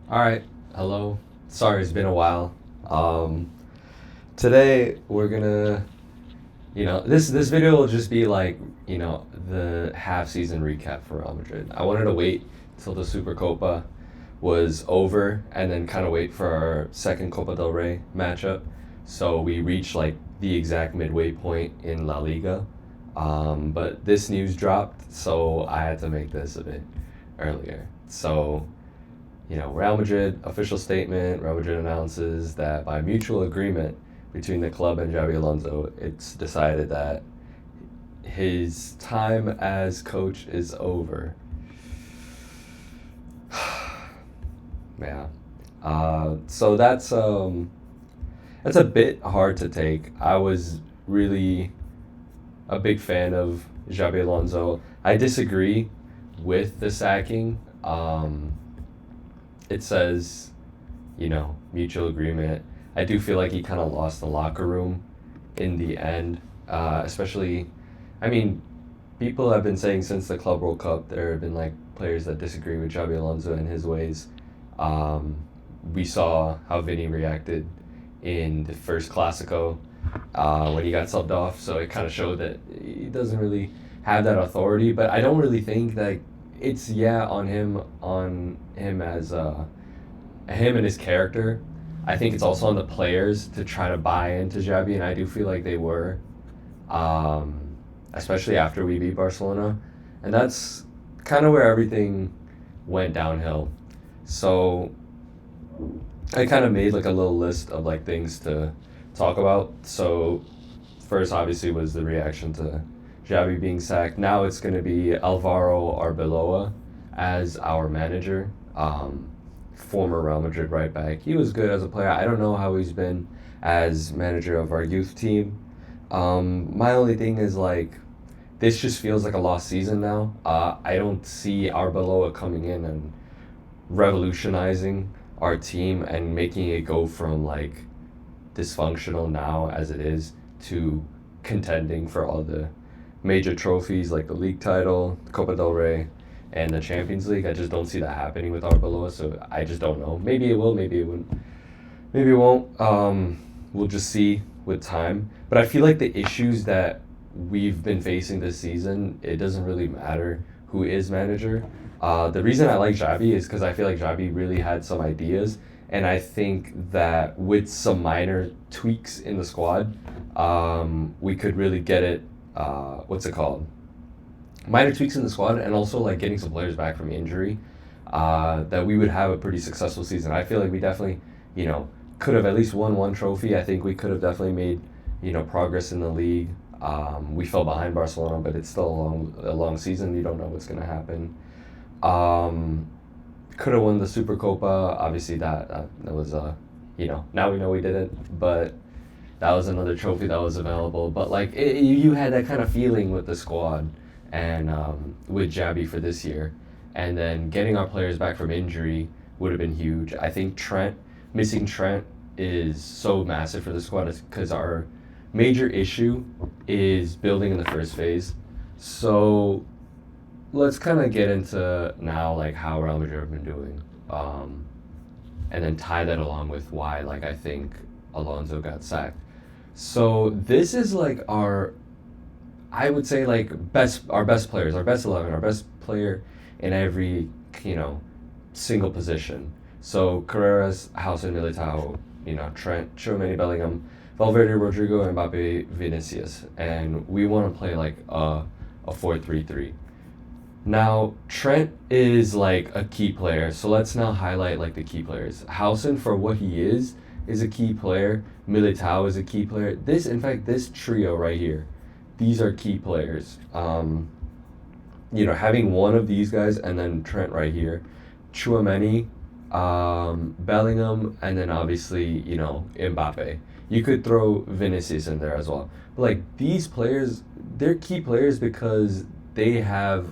All right. Hello. Sorry, it's been a while. Um, Today we're gonna, this video will just be like, the half season recap for Real Madrid. I wanted to wait till the Super Copa was over and then kind of wait for our second Copa del Rey matchup. So we reached like the exact midway point in La Liga. But this news dropped, so I had to make this a bit earlier. So Real Madrid official statement. Real Madrid announces that by mutual agreement between the club and Xabi Alonso, it's decided that his time as coach is over. Yeah. So that's a bit hard to take. I was really a big fan of Xabi Alonso. I disagree with the sacking. It says, mutual agreement. I do feel like he kind of lost the locker room in the end, especially, I mean, people have been saying since the Club World Cup there have been like players that disagree with Xabi Alonso and his ways. Um, we saw how Vinny reacted in the first Clasico when he got subbed off, so it kind of showed that he doesn't really have that authority. But I don't really think that it's on him as him and his character. I think it's also on the players to try to buy into Xabi, and I do feel like they were, um, especially after we beat Barcelona, and that's kind of where everything went downhill. So I kind of made like a little list of like things to talk about. So first, obviously, was the reaction to Xavi being sacked. Now it's going to be Alvaro Arbeloa as our manager. Former Real Madrid right back. He was good as a player. I don't know how he's been as manager of our youth team. My only thing is like this just feels like a lost season now. I don't see Arbeloa coming in and revolutionizing our team and making it go from like dysfunctional now as it is to contending for all the major trophies like the league title, Copa del Rey, and the Champions League. I just don't see that happening with Arbeloa, so I just don't know. Maybe it will, maybe it won't. Maybe it won't. We'll just see with time. But I feel like the issues that we've been facing this season, it doesn't really matter who is manager. The reason I like Xavi is because I feel like Xavi really had some ideas, and I think that with some minor tweaks in the squad, we could really get it. What's it called? Minor tweaks in the squad, and also like getting some players back from injury. That we would have a pretty successful season. I feel like we definitely, could have at least won one trophy. I think we could have definitely made, progress in the league. We fell behind Barcelona, but it's still a long season. You don't know what's gonna happen. Um, could have won the Super Copa. Obviously, that was now we know we didn't, but that was another trophy that was available. But like you had that kind of feeling with the squad and with Xabi for this year, and then getting our players back from injury would have been huge. I think missing Trent is so massive for the squad because our major issue is building in the first phase. So let's kind of get into now like how Real Madrid have been doing, and then tie that along with why like I think Alonso got sacked. So this is like I would say like our best players, our best 11, our best player in every you know single position. So Carreras, House, and Militao, Trent, Tchouameni, Bellingham, Valverde, Rodrigo, Mbappe, Vinicius, and we want to play like a 4-3-3. Now, Trent is like a key player, so let's now highlight like the key players. Housen, for what he is a key player. Militao is a key player. In fact, this trio right here, these are key players. Having one of these guys and then Trent right here, Chouameni, Bellingham, and then obviously, Mbappe. You could throw Vinicius in there as well. But like these players, they're key players because they have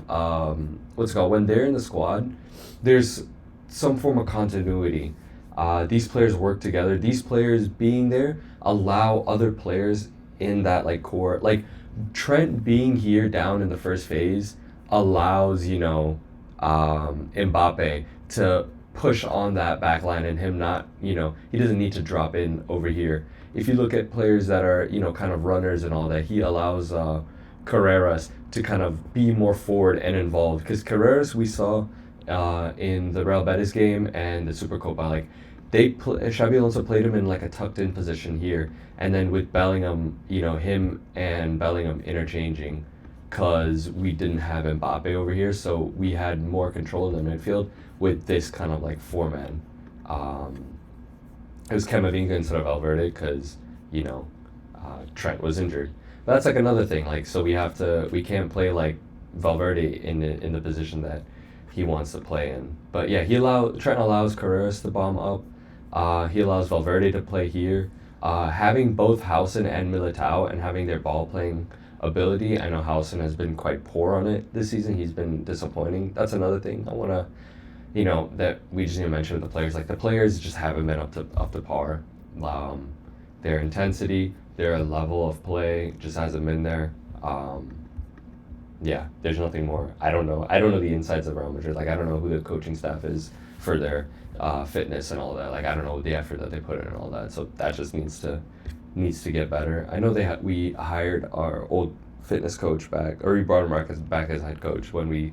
what's it called when they're in the squad. There's some form of continuity. These players work together. These players being there allow other players in that like core. Like Trent being here down in the first phase allows Mbappe to push on that back line and him not, he doesn't need to drop in over here. If you look at players that are, kind of runners and all that, he allows Carreras to kind of be more forward and involved. Because Carreras, we saw in the Real Betis game and the Supercopa, like, Xabi Alonso played him in like a tucked in position here, and then with Bellingham, him and Bellingham interchanging, because we didn't have Mbappe over here, so we had more control in the midfield with this kind of like four-man. It was Camavinga instead of Valverde because, Trent was injured. But that's like another thing. Like, so we can't play like Valverde in the position that he wants to play in. But yeah, Trent allows Carreras to bomb up. He allows Valverde to play here. Having both Housen and Militao and having their ball playing ability. I know Housen has been quite poor on it this season. He's been disappointing. That's another thing I want to, that we just need to mention with the players. Like, the players just haven't been up to par. Their intensity, their level of play just hasn't been there. Yeah, there's nothing more. I don't know the insides of Real Madrid. Like, I don't know who the coaching staff is for their fitness and all that. Like, I don't know the effort that they put in and all that. So that just needs to get better. I know we hired our old fitness coach back, or we brought him back as head coach the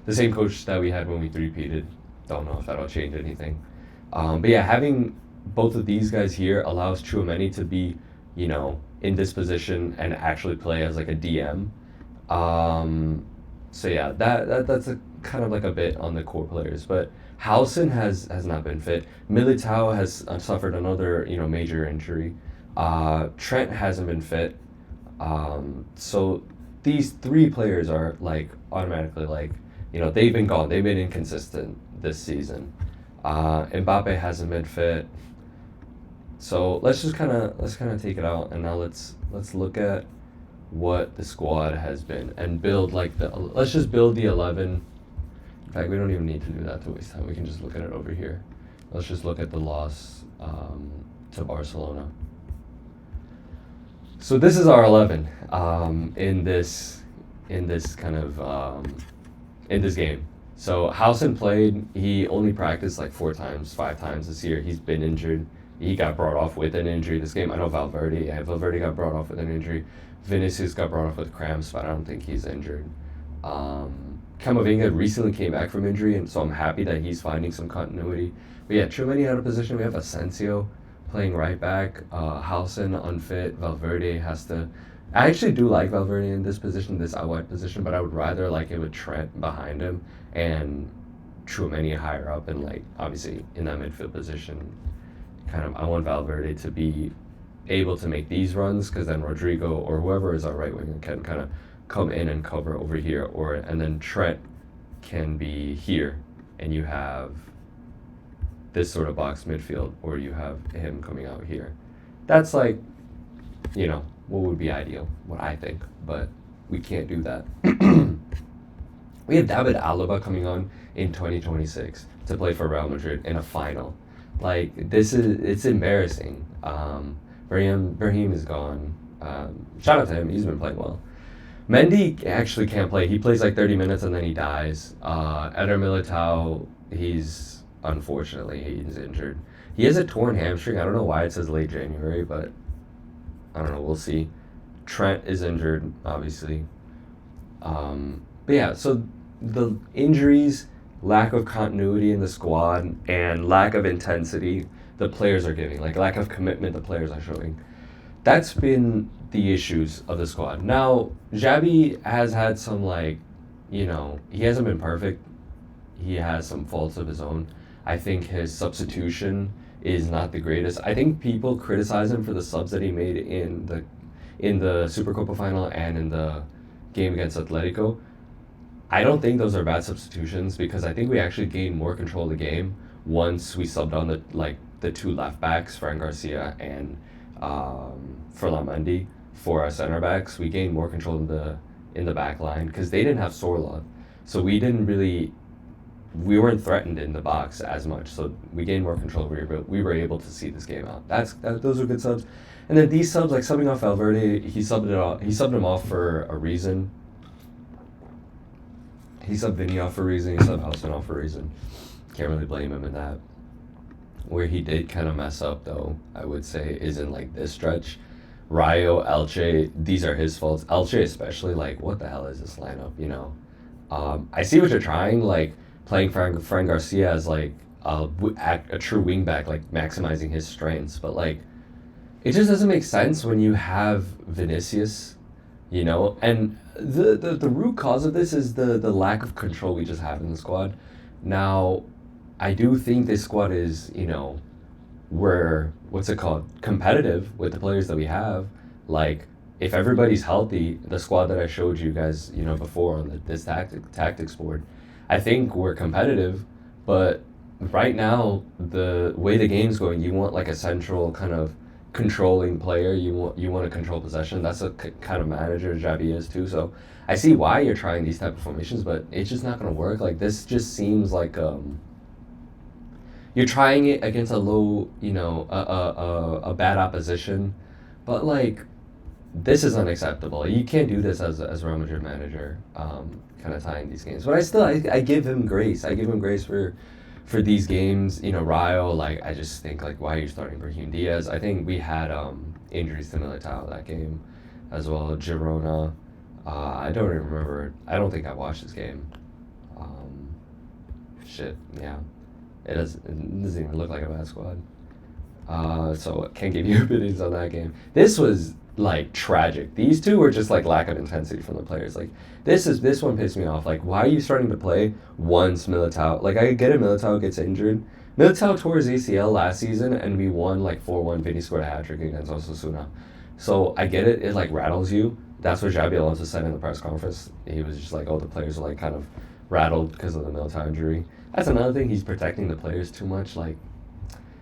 same coach that we had when we three-peated. Don't know if that'll change anything. But yeah, having both of these guys here allows Tchouaméni to be, in this position and actually play as like a DM. So yeah, that's a kind of like a bit on the core players, but Housen has not been fit. Militao has suffered another major injury. Trent hasn't been fit. So these three players are like automatically like, they've been gone. They've been inconsistent this season. Mbappe hasn't been fit. So let's kind of take it out, and now let's look at what the squad has been and build let's just build the 11. In fact, we don't even need to do that to waste time. We can just look at it over here. Let's just look at the loss to Barcelona. So this is our 11 in this game. So Housen played. He only practiced like 5 times this year. He's been injured. He got brought off with an injury this game. I know Valverde got brought off with an injury. Vinicius got brought off with cramps, but I don't think he's injured. Camavinga recently came back from injury, and so I'm happy that he's finding some continuity. But yeah, Tchouaméni out of position. We have Asensio playing right back. Housen unfit. Valverde has to. I actually do like Valverde in this position, this out wide position, but I would rather like it with Trent behind him and Tchouaméni higher up, and like obviously in that midfield position. I want Valverde to be able to make these runs, because then Rodrigo or whoever is our right winger can kind of come in and cover over here, and then Trent can be here, and you have this sort of box midfield, or you have him coming out here. That's like, what would be ideal, what I think, but we can't do that. We have David Alaba coming on in 2026 to play for Real Madrid in a final. Like, it's embarrassing. Brahim is gone. Shout out to him, he's been playing well. Mendy actually can't play. He plays like 30 minutes and then he dies. Eder Militao, he's injured. He has a torn hamstring. I don't know why it says late January, but I don't know, we'll see. Trent is injured, obviously. But yeah, so the injuries, lack of continuity in the squad, and lack of intensity the players are giving, like lack of commitment the players are showing. That's been the issues of the squad. Now, Xabi has had some he hasn't been perfect. He has some faults of his own. I think his substitution is not the greatest. I think people criticize him for the subs that he made in the Supercopa final and in the game against Atletico. I don't think those are bad substitutions, because I think we actually gained more control of the game once we subbed on the two left backs, Fran Garcia and Ferland Mendy, for our center backs. We gained more control in the back line because they didn't have Sorloth, so we weren't threatened in the box as much. So we gained more control. We were able to see this game out. Those are good subs. And then these subs, like subbing off Valverde, he subbed him off for a reason. He subbed Vinny off for a reason. He subbed Housen off for a reason. Can't really blame him in that. Where he did kind of mess up, though, I would say, is in like this stretch. Rayo, Elche, these are his faults. Elche especially, like, what the hell is this lineup? I see what you're trying, like playing Fran Garcia as like a true wingback, like maximizing his strengths, but like it just doesn't make sense when you have Vinicius, and the root cause of this is the lack of control we just have in the squad. Now, I do think this squad is, we're, what's it called, competitive with the players that we have. Like, if everybody's healthy, the squad that I showed you guys, before on this tactics board, I think we're competitive. But right now, the way the game's going, you want like a central kind of controlling player. You want to control possession. That's a kind of manager Xabi is too. So I see why you're trying these type of formations, but it's just not going to work. Like, this just seems like you're trying it against a low, a bad opposition, but like this is unacceptable. You can't do this as a Real Madrid manager, kind of tying these games. But I give him grace. I give him grace for these games. Rayo, like, I just think, like, why are you starting Brahim Diaz? I think we had injuries to Militao that game as well. Girona. I don't even remember. I don't think I watched this game. Yeah. It doesn't even look like a bad squad. So I can't give you opinions on that game. This was like tragic. These two were just like lack of intensity from the players. Like, this one pissed me off. Like, why are you starting to play once Militao? Like, I get it, Militao gets injured. Militao tore his ACL last season and we won like 4-1. Vinny scored a hat trick against Osasuna. So I get it. It like rattles you. That's what Xabi Alonso said in the press conference. He was just like, oh, the players are like kind of rattled because of the Militao injury. That's another thing. He's protecting the players too much. Like,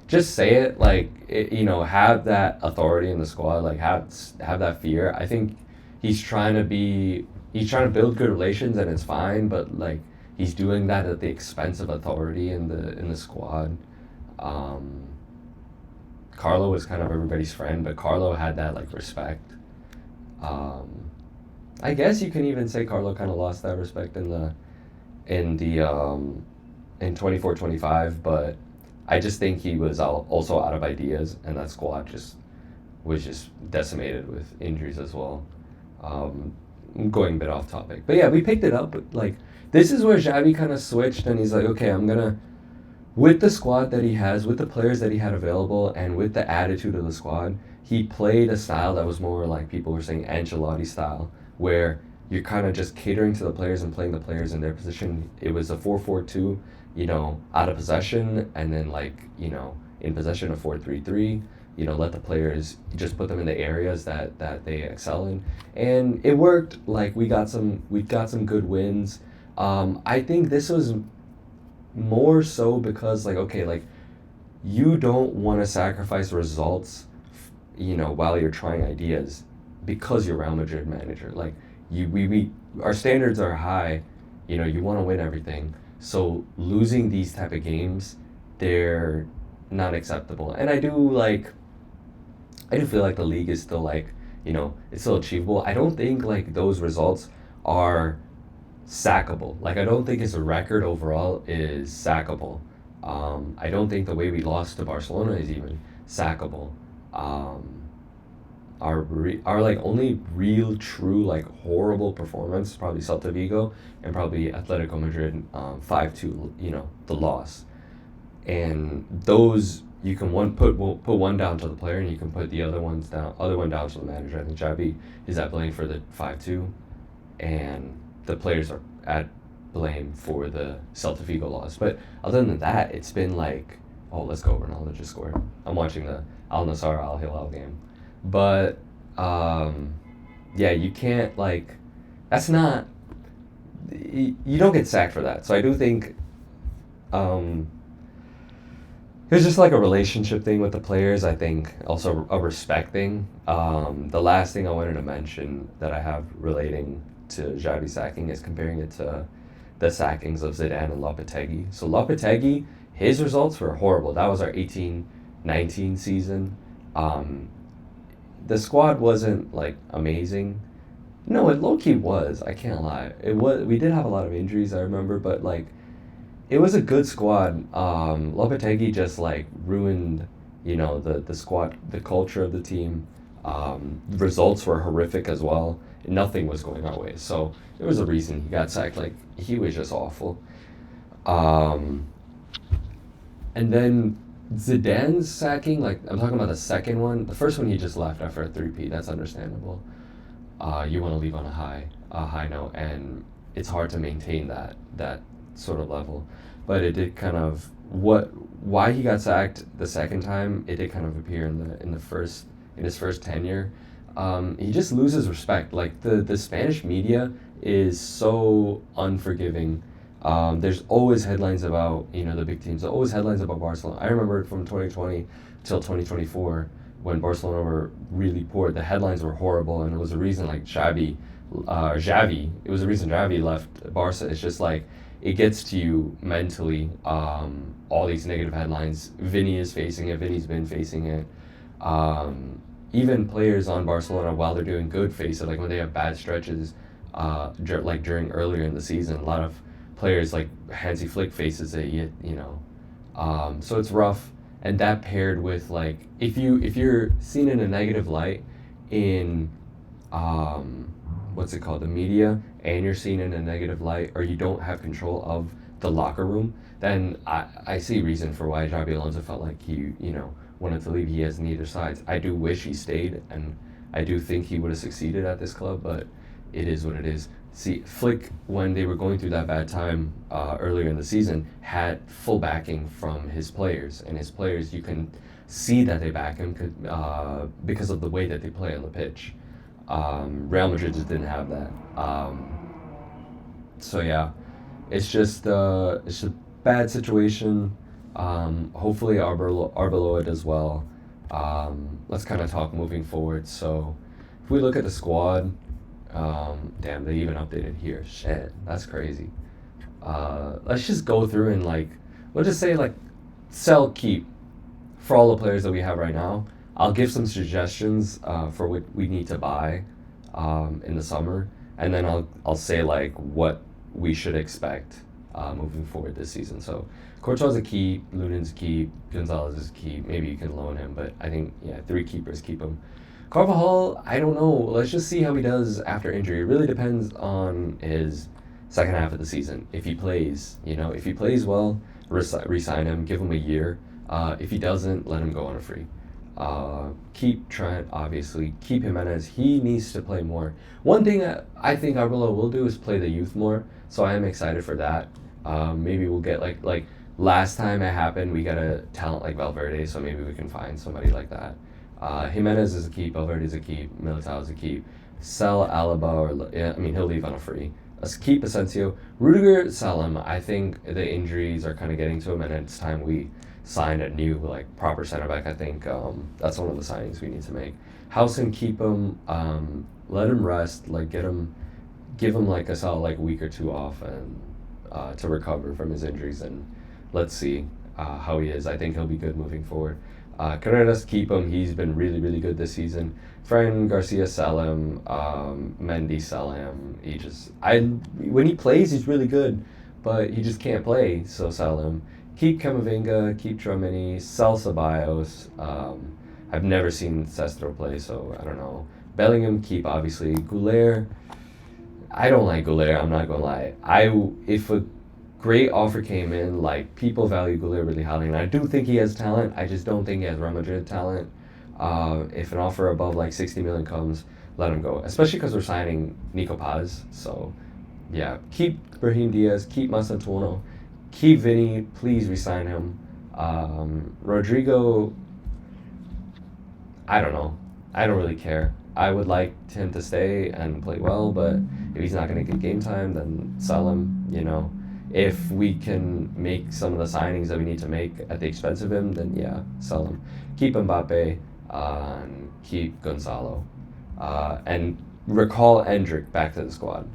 just say it. Like, have that authority in the squad. Like, have that fear. I think he's trying to build good relations, and it's fine. But like, he's doing that at the expense of authority in the squad. Carlo was kind of everybody's friend, but Carlo had that like respect. I guess you can even say Carlo kind of lost that respect in 24-25, but I just think he was also out of ideas, and that squad was just decimated with injuries as well. Going a bit off topic, but yeah, we picked it up. But like, this is where Xabi kind of switched, and he's like, okay, I'm gonna, with the squad that he has, with the players that he had available, and with the attitude of the squad, he played a style that was more like people were saying Ancelotti style, where you're kind of just catering to the players and playing the players in their position. It was a 4-4-2, out of possession, and then like, in possession, a 4-3-3. Let the players, just put them in the areas that they excel in, and it worked. Like, we got some good wins. I think this was more so because, like, okay, like, you don't want to sacrifice results, while you're trying ideas, because you're Real Madrid manager. Like, we our standards are high. You want to win everything. So losing these type of games, they're not acceptable. And I do feel like the league is still like, it's still achievable. I don't think like those results are sackable. Like, I don't think his record overall is sackable. I don't think the way we lost to Barcelona is even sackable. Our like only real true like horrible performance probably Celta Vigo and probably Atletico Madrid 5-2, the loss. And those, you can put one down to the player, and you can put the other one down to the manager. I think Xabi is at blame for the 5-2, and the players are at blame for the Celta Vigo loss. But other than that, it's been like, oh, let's go, Ronaldo just scored. I'm watching the Al Nassr Al Hilal game. But yeah, you can't, like, that's not, you don't get sacked for that. So I do think it's just like a relationship thing with the players. I think also a respect thing. The last thing I wanted to mention that I have relating to Xabi sacking is comparing it to the sackings of Zidane and Lopetegui. So Lopetegui, his results were horrible. That was our 18-19 season. The squad wasn't like amazing. No, it low-key was. I can't lie. It was. We did have a lot of injuries, I remember, but like, it was a good squad. Lopetegui just like ruined, the squad, the culture of the team. Results were horrific as well. Nothing was going our way. So there was a reason he got sacked. Like he was just awful. Um, and then Zidane's sacking, like I'm talking about the second one. The first one he just left after a three-peat. That's understandable. You want to leave on a high note, and it's hard to maintain that sort of level. But it did kind of why he got sacked the second time. It did kind of appear in his first tenure. He just loses respect. Like the Spanish media is so unforgiving. There's always headlines about the big teams. There's always headlines about Barcelona. I remember from 2020 till 2024 when Barcelona were really poor. The headlines were horrible, and it was a reason like Xavi. It was the reason Xavi left Barca. It's just like it gets to you mentally. All these negative headlines. Vinny is facing it. Vinny's been facing it. Even players on Barcelona, while they're doing good, face it. Like when they have bad stretches, like during earlier in the season, a lot of players like Hansi Flick faces it. So it's rough, and that paired with like if you're seen in a negative light in what's it called, the media, and you're seen in a negative light, or you don't have control of the locker room, then I see reason for why Xabi Alonso felt like he wanted to leave. He has neither sides. I do wish he stayed, and I do think he would have succeeded at this club, but it is what it is. See, Flick, when they were going through that bad time earlier in the season, had full backing from his players, and his players, you can see that they back him because of the way that they play on the pitch. Real Madrid just didn't have that. So yeah, it's a bad situation. Hopefully Arbeloa does well. Let's kind of talk moving forward. So if we look at the squad, damn, they even updated here. Shit, that's crazy. Let's just go through and we'll just say sell, keep for all the players that we have right now. I'll give some suggestions for what we need to buy in the summer, and then I'll say what we should expect moving forward this season. So Courtois a keep, Lunen's a keep, Gonzalez is a keep. Maybe you can loan him, but I think 3 keepers, keep him. Carvajal, I don't know. Let's just see how he does after injury. It really depends on his second half of the season. If he plays, if he plays well, re-sign him, give him a year. If he doesn't, let him go on a free. Keep Trent, obviously. Keep Jimenez. He needs to play more. One thing that I think Arbeloa will do is play the youth more, so I am excited for that. Maybe we'll get like last time it happened, we got a talent like Valverde, so maybe we can find somebody like that. Jimenez is a keep, Valverde is a keep, Militao is a keep. Sell Alaba, he'll leave on a free. Keep Asensio. Rudiger, sell him. I think the injuries are kind of getting to him, and it's time we sign a new proper center back. I think that's one of the signings we need to make. Housen, keep him. Let him rest. Give him a solid week or two off and to recover from his injuries, and let's see how he is. I think he'll be good moving forward. Carreras, keep him. He's been really, really good this season. Fran Garcia, sell him. Mendy, sell him. When he plays, he's really good, but he just can't play, so sell him. Keep Camavinga, keep Tchouaméni, sell Ceballos. I've never seen Sestro play, so I don't know. Bellingham, keep, obviously. Goulet, I don't like Goulet, I'm not going to lie. If a great offer came in, people value Goulet really highly, and I do think he has talent. I just don't think he has Real Madrid talent. If an offer above 60 million comes, let him go, especially because we're signing Nico Paz. So yeah, keep Brahim Diaz, keep Masantuono, keep Vinny, please resign him. Rodrigo, I don't know. I don't really care. I would like him to stay and play well, but if he's not going to get game time, then sell him, If we can make some of the signings that we need to make at the expense of him, then yeah, sell him. Keep Mbappe, and keep Gonzalo. And recall Endrick back to the squad.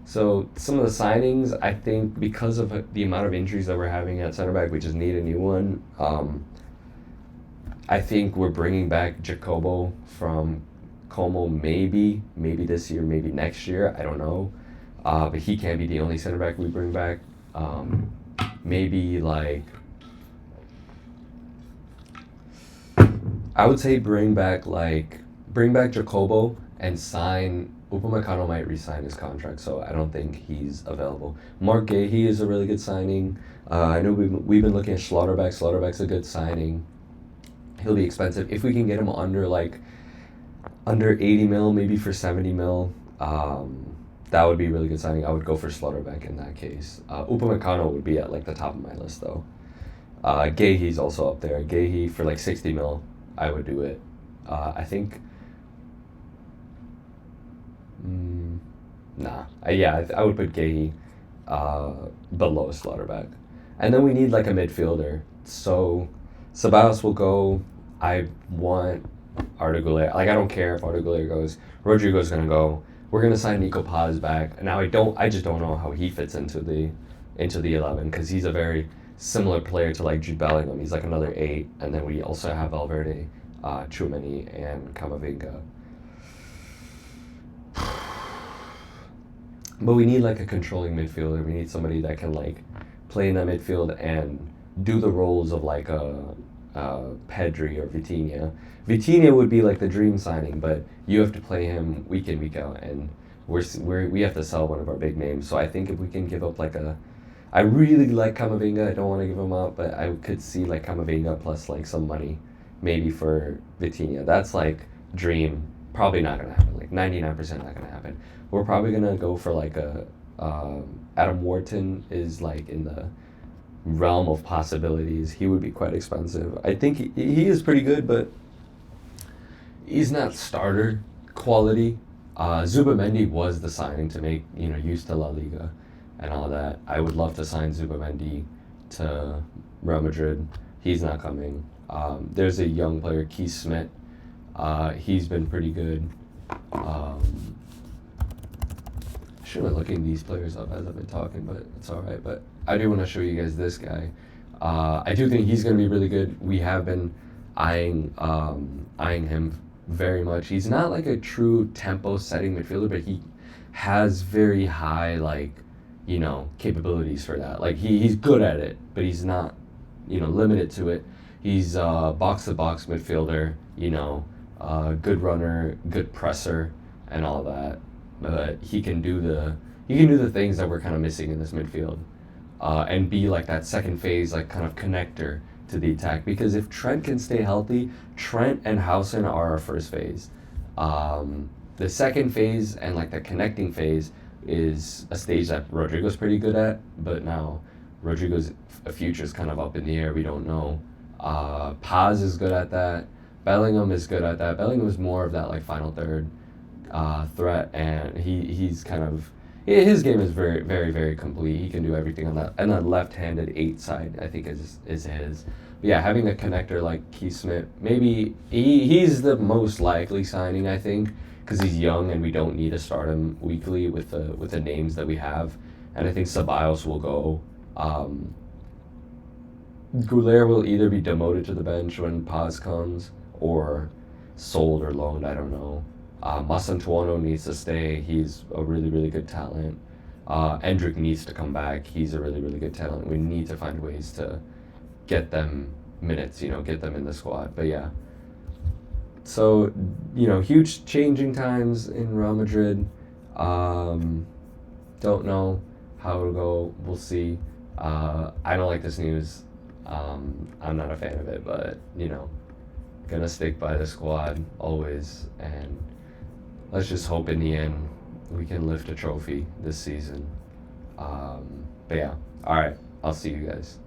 So some of the signings, I think because of the amount of injuries that we're having at center back, we just need a new one. I think we're bringing back Jacobo from Como maybe this year, maybe next year. I don't know. But he can't be the only center back we bring back. maybe like I would say bring back Jacobo and sign Upamecano might re-sign his contract, so I don't think he's available. Mark Gahey is a really good signing. I know we've been looking at Schlotterbeck. Schlotterbeck's a good signing. He'll be expensive if we can get him under 80 mil, maybe for 70 mil. That would be a really good signing. I would go for Schlotterbeck in that case. Upamecano would be at like the top of my list though. Gahey's also up there. Gahey for like 60 mil, I would do it. I think. I would put Gahey below Schlotterbeck. And then we need like a midfielder. So Ceballos will go. I want Arda Güler. Like I don't care if Arda Güler goes. Rodrigo's gonna go. We're gonna sign Nico Paz back. Now I just don't know how he fits into the 11 because he's a very similar player to like Jude Bellingham. He's like another 8, and then we also have Valverde, Tchouaméni, and Camavinga. But we need like a controlling midfielder. We need somebody that can like play in that midfield and do the roles of like a Pedri or Vitinha. Vitinha would be like the dream signing, but you have to play him week in, week out, and we have to sell one of our big names. So I think if we can give up I really like Camavinga. I don't want to give him up, but I could see like Camavinga plus like some money, maybe for Vitinha. That's like dream. Probably not gonna happen. Like 99% not gonna happen. We're probably gonna go for like Adam Wharton is like in the realm of possibilities. He would be quite expensive. I think he is pretty good, but he's not starter quality. Zubamendi was the signing to make used to La Liga and all that. I would love to sign Zubamendi to Real Madrid. He's not coming. There's a young player, Keith Smith. He's been pretty good. I should have been looking these players up as I've been talking, but it's all right. But I do want to show you guys this guy. I do think he's going to be really good. We have been eyeing him very much. He's not like a true tempo setting midfielder, but he has very high capabilities for that. Like he's good at it, but he's not limited to it. He's box to box midfielder. Good runner, good presser, and all that. But he can do the things that we're kind of missing in this midfield, and be like that second phase, like kind of connector to the attack. Because if Trent can stay healthy, Trent and Housen are our first phase. The second phase and like the connecting phase is a stage that Rodrigo's pretty good at, but now Rodrigo's future is kind of up in the air. We don't know. Paz is good at that. Bellingham is good at that. Bellingham is more of that like final third threat, and he's kind of his game is very very very complete. He can do everything on that, and the left-handed 8 side I think is his. But yeah, having a connector like Keith Smith, maybe he's the most likely signing I think, because he's young and we don't need to start him weekly with the names that we have, and I think Ceballos will go. Güler will either be demoted to the bench when Paz comes, or sold or loaned. I don't know. Masantuono needs to stay. He's a really, really good talent. Endrick needs to come back. He's a really, really good talent. We need to find ways to get them minutes, get them in the squad. But yeah. So, huge changing times in Real Madrid. Don't know how it'll go. We'll see. I don't like this news. I'm not a fan of it, but, gonna stick by the squad always, and let's just hope in the end we can lift a trophy this season. But yeah, all right, I'll see you guys.